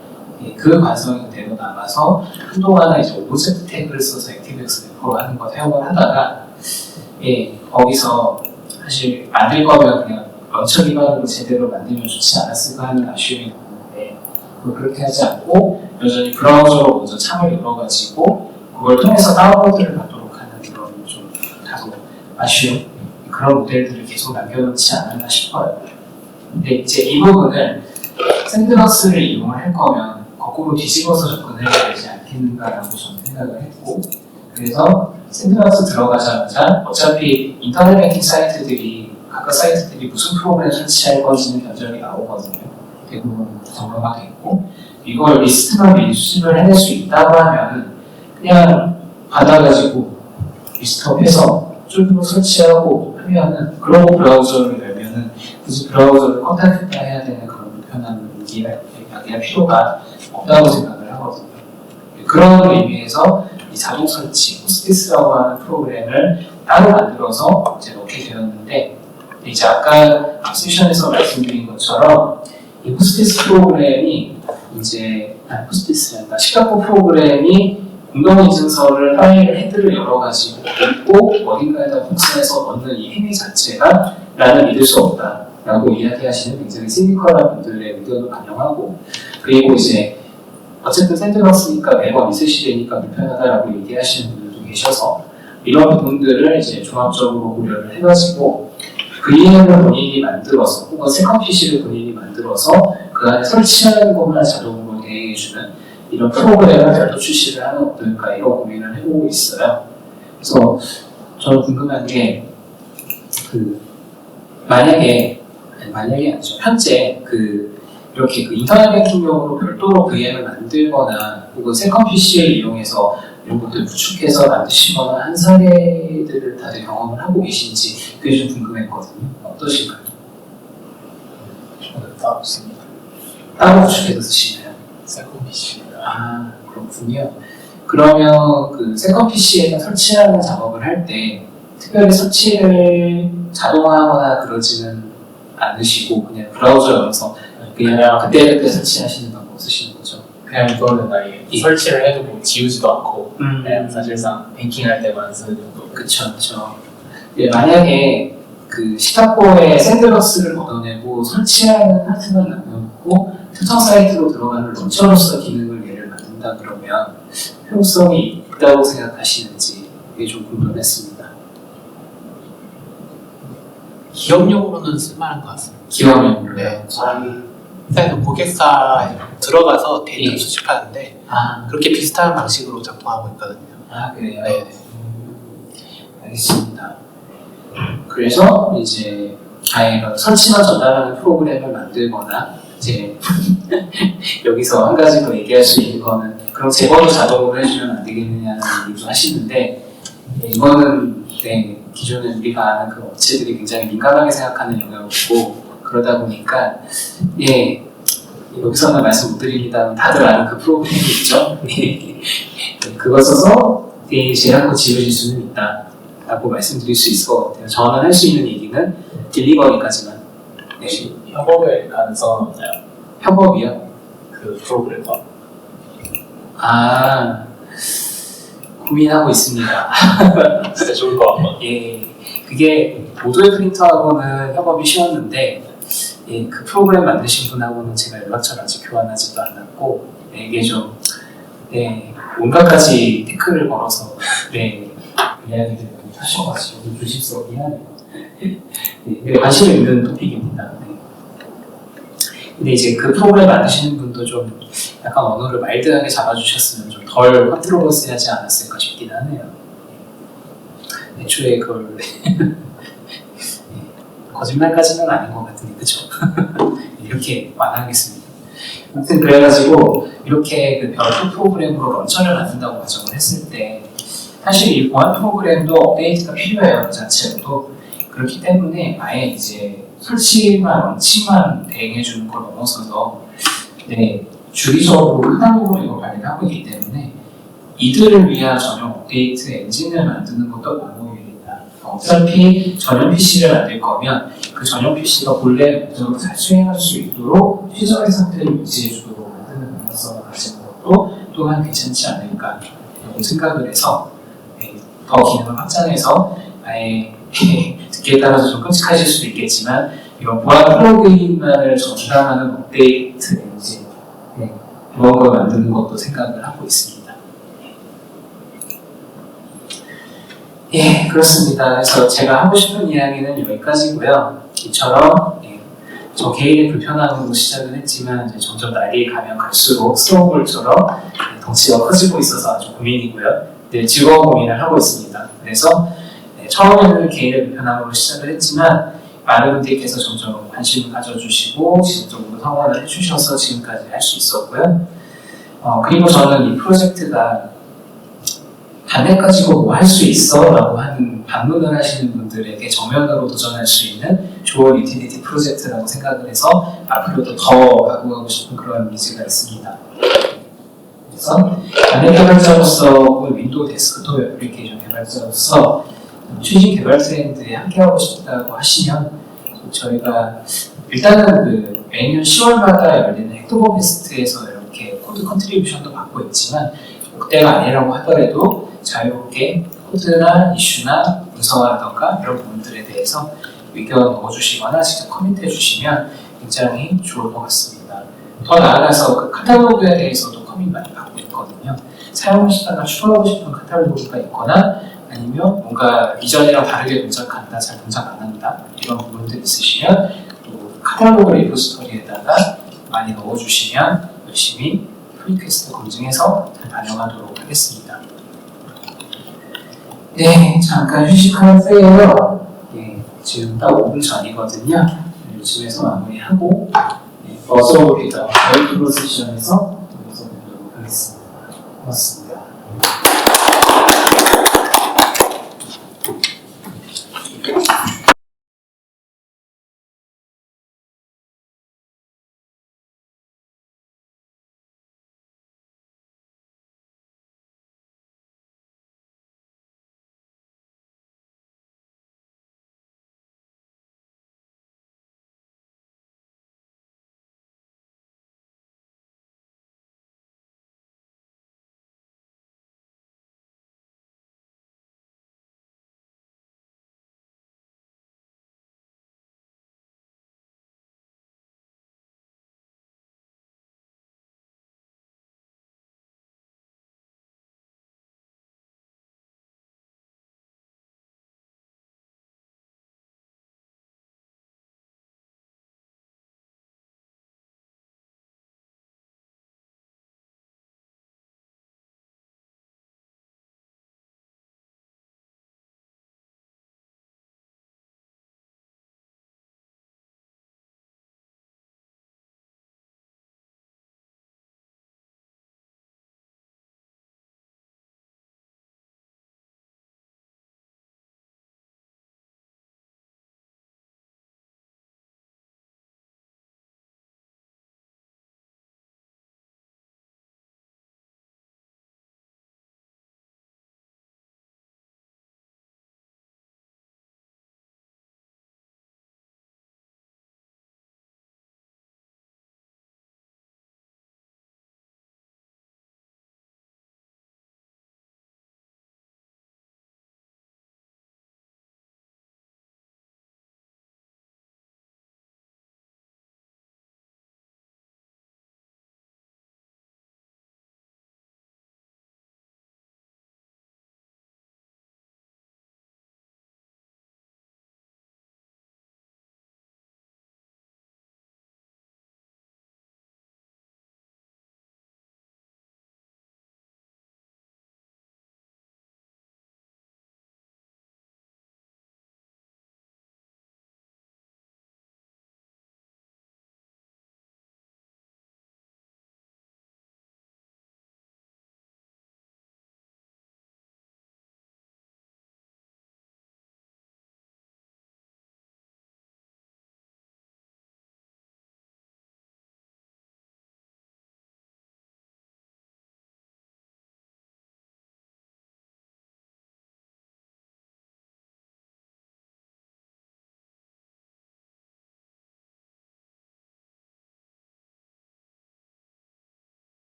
S2: 그 관성이 그대로 남아서 한동안은 이제 오브젝트 태그를 써서 액티브엑스 배포를 하는 거 사용을 하다가 거기서 사실 만들 거면 그냥 런처 기반으로 제대로 만들면 좋지 않았을까 하는 아쉬움이 있는데 그렇게 하지 않고 여전히 브라우저로 먼저 창을 열어가지고 그걸 통해서 다운로드를 받도록 하는 그런 좀 다소 아쉬움 그런 모델들을 계속 남겨놓지 않았나 싶어요. 근데 이제 이 부분을 샌드박스를 이용을 할 거면 거꾸로 뒤집어서 접근해야 되지 않겠는가라고 저는 생각을 했고 그래서 샌드박스 들어가자마자 어차피 인터넷 뱅킹 사이트들이 각각 사이트들이 무슨 프로그램 설치할 건지는 견적이 나오거든요. 대부분 정보가 돼 있고 이걸 리스트만 미리 수집을 해낼 수 있다고 하면 그냥 받아가지고 리스트업해서 쭉 설치하고 하면은 그러고 브라우저를 열면은 굳이 브라우저를 껐다 해야 되는 그런 불편한 야기할 필요가 없다고 생각을 하거든요. 그런 의미에서 이 자동 설치, 호스티스라고 하는 프로그램을 따로 만들어서 이제 넣게 되었는데 이제 아까 세션에서 말씀드린 것처럼 이 호스티스 프로그램이 이제 호스티스란다 시카고 프로그램이 공동인증서를 파일 헤드를 열어가지고 읽고 어딘가에다 복사해서 넣는 이 행위 자체가 라는 믿을 수 없다라고 이야기하시는 굉장히 시니컬한 분들의 의견을 반영하고, 그리고 이제 어쨌든 샌드박스니까 매번 있으시되니까 불편하다라고 얘기하시는 분들도 계셔서 이런 부분들을 이제 종합적으로 고려를 해가지고 VM을 본인이 만들어서 혹은 세컨 PC를 본인이 만들어서 그 안에 설치하는 것만 자동으로 대행해주는 이런 프로그램을 별도 출시를 하면 어떨까 이런 고민을 해보고 있어요. 그래서 저는 궁금한 게 만약에 아니죠. 현재 이렇게 인터넷 뱅킹용으로 별도로 VM을 만들거나 혹은 세컨 PC를 이용해서 이런 것들 구축해서 만드시거나 한 사례들을 다들 경험을 하고 계신지 그게 좀 궁금했거든요. 어떠신가요?
S3: 저는 따로 씁니다.
S2: 따로 구축해서 쓰시나요?
S3: 세컨 PC.
S2: 아, 그렇군요. 그러면 그 세컨 PC에 설치하는 작업을 할 때 특별히 설치를 자동화하거나 그러지는 않으시고 그냥 브라우저에서 그냥 그때그때 설치하시는 방법 쓰시는 거죠?
S3: 그냥 이거는 아예 설치를 해두고 지우지도 않고 그냥 사실상 뱅킹할 때만 쓰는 정도.
S2: 그쵸. 예, 만약에 그 시타코에 샌드박스를 걷어내고 설치하는 파트만 남겨놓고 특정 사이트로 들어가는 런처로서 기능을 얘를 만든다 그러면 효용성이 있다고 생각하시는지 그게 좀 궁금했습니다.
S4: 기업용으로는 쓸만한 것 같습니다.
S2: 기업용으로요?
S4: 네, 저희 회사에서 고객사 들어가서 데이터
S2: 예.
S4: 수집하는데
S2: 아,
S4: 그렇게 비슷한 방식으로 작동하고 있거든요.
S2: 그래요?
S4: 네.
S2: 알겠습니다. 그래서 이제 아예 설치만 전달하는 프로그램을 만들거나 이제 여기서 한 가지 더 얘기할 수 있는 거는 그럼 제거도 자동으로 해주면 안 되겠느냐는 얘기도 하시는데 이거는 기존에 우리가 아는 그 업체들이 굉장히 민감하게 생각하는 영역이고 그러다 보니까 여기서는 말씀 못 드립니다만 다들 아는 그 프로그램이 있죠. 그거 써서 제한코 지워질 수는 있다 라고 말씀드릴 수 있을 것 같아요. 저는 할 수 있는 얘기는 딜리버리까지만.
S3: 혹시 협업의 가능성은 없나요?
S2: 협업이요?
S3: 그 프로그램과.
S2: 고민하고 있습니다.
S3: 진짜 좋을 것 같거든요.
S2: 그게 모두의 프린터하고는 협업이 쉬웠는데 그 프로그램 만드신 분하고는 제가 연락처를 아직 교환하지도 않았고 이게 좀 온갖 가지 태클을 걸어서 이야기를 많이 하셔가지고 좀 조심스럽긴 하네요. 관심 있는 토픽입니다. 근데 이제 그 프로그램 만드시는 분도 좀 약간 언어를 마일드하게 잡아주셨으면 좀 덜 컨트로버시하지 않았을까 싶긴 하네요. 애초에 그걸 거짓말까지는 아닌 것 같은데 그쵸? 이렇게 완화하겠습니다. 아무튼 그래가지고 이렇게 그 별도 프로그램으로 런처를 만든다고 가정을 했을 때 사실 이 보안 프로그램도 업데이트가 필요해요. 그 자체로도. 그렇기 때문에 아예 이제 설치만 런치만 대행해주는 걸 넘어서서 주기적으로 하나목으로 이걸 관리를 하고 있기 때문에 이들을 위한 전용 업데이트 엔진을 만드는 것도 방법입니다. 어차피 전용 PC를 만들 거면 그 전용 PC가 본래 목적으로 잘 수행할 수 있도록 최적의 상태를 유지해주도록 만드는 방향성을 가지는 것도 또한 괜찮지 않을까 생각을 해서 더 기능을 확장해서 아예 듣기에 따라서 좀 끔찍하실 수도 있겠지만 이런 보안 프로그램만을 전담하는 업데이트 엔진 그런 걸 만드는 것도 생각을 하고 있습니다. 그렇습니다. 그래서 제가 하고 싶은 이야기는 여기까지고요. 이처럼 저 개인의 불편함으로 시작을 했지만 이제 점점 날이 가면 갈수록 스노우볼처럼 덩치가 커지고 있어서 아주 고민이고요. 즐거운 고민을 하고 있습니다. 그래서 처음에는 개인의 불편함으로 시작을 했지만 많은 분들께서 점점 관심을 가져주시고 지속적으로 성원을 해주셔서 지금까지 할 수 있었고요. 그리고 저는 이 프로젝트가 단내 가지고 뭐 할 수 있어? 라고 하는 반문을 하시는 분들에게 정면으로 도전할 수 있는 좋은 유틸리티 프로젝트라고 생각을 해서 앞으로도 더 가고가고 싶은 그런 의지가 있습니다. 그래서 단내 개발자로서 혹은 윈도우 데스크톱 애플리케이션 개발자로서 최신 개발 트렌드에 함께하고 싶다고 하시면 저희가 일단은 매년 10월마다 열리는 헥토버 페스트에서 이렇게 코드 컨트리뷰션도 받고 있지만 그때가 아니라고 하더라도 자유롭게 코드나 이슈나 문서화라던가 이런 부분들에 대해서 의견 넣어주시거나 직접 커멘트해 주시면 굉장히 좋을 것 같습니다. 더 나아가서 그 카탈로그에 대해서도 커밋 많이 받고 있거든요. 사용하시다가 추가하고 싶은 카탈로그가 있거나 아니면 뭔가 이전이랑 다르게 동작한다, 잘 동작 안 한다 이런 부분들 있으시면 또 카탈로그 리포지토리에다가 많이 넣어주시면 열심히 프리퀘스트 검증해서 잘 반영하도록 하겠습니다. 네, 잠깐 휴식할 후에요. 네, 지금 딱 5분 전이거든요. 요즘에서 마무리하고 어서오리다 웨이트 세션에서 여기서 보도록 하겠습니다. 고맙습니다.